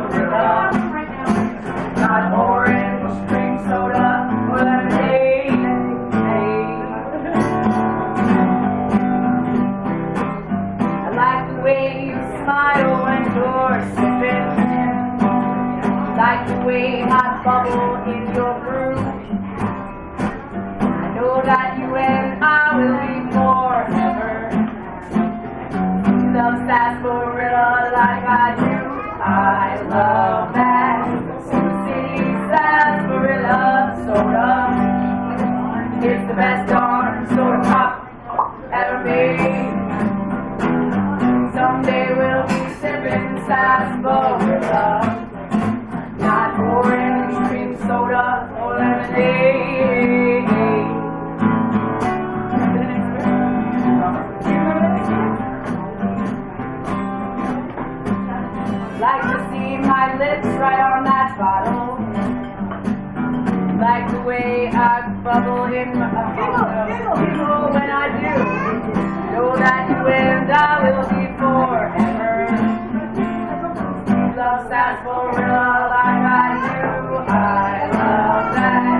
sarsaparilla. Not orange cream soda or lemonade. I like the way you smile when you're sipping. Like the way I bubble in your brew. I know that you and I will be forever. You love sarsaparilla like I do. I love that Sioux City sarsaparilla soda. It's the best darn soda pop ever made. Someday we'll be sipping sarsaparilla. Not orange cream soda or lemonade. Like to see my lips right on that bottle. Like the way I bubble in my giggle when I do. Know that you and I will be forever. You love sarsaparilla like I do. I love that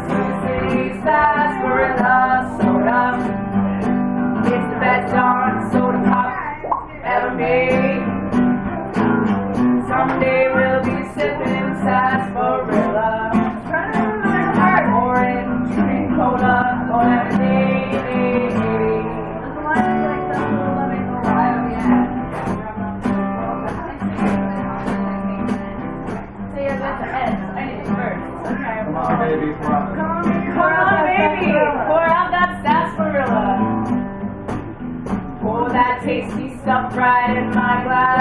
Sioux City sarsaparilla soda. It's the best darn soda pop ever made. Someday we'll be sipping sarsaparilla. Orange cream cola or lemonade. Say it with the S. I need it first. Okay. Come on, baby. Come on, baby. Pour out that sarsaparilla. Pour that tasty stuff right in my glass.